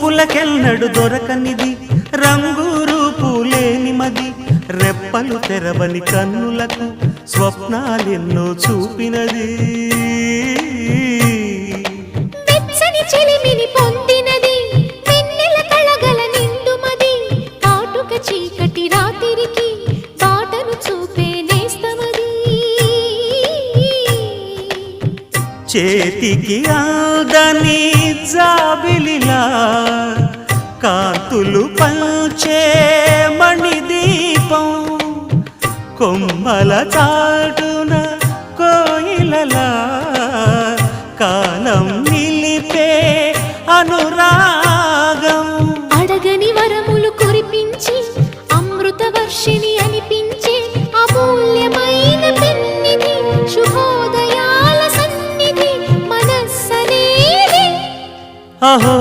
చూపులకెన్నడు దొరకనిది రంగు రూపు లేని మది రెప్పలు తెరవని కన్నులకు స్వప్నాలెన్నో చూపినది వెచ్చని చెలిమిని పొందినది వెన్నెల కళగల నిండుమది కాటుక చీకటి రాత్రికి బాటను చూపే నేస్తమది చేతికి ఆదని జాబిలిలా కాంతులు పంచే మణిదీపం కొమ్మల చాటున కోయిలలా కాలం నిలిపే అనురాగం అడగని వరములు కురిపించి అమృత వర్షిణి అనిపించే అమూల్యమైన పెన్నిది శుభోదయాల సన్నిధి మనస్సనేది అహో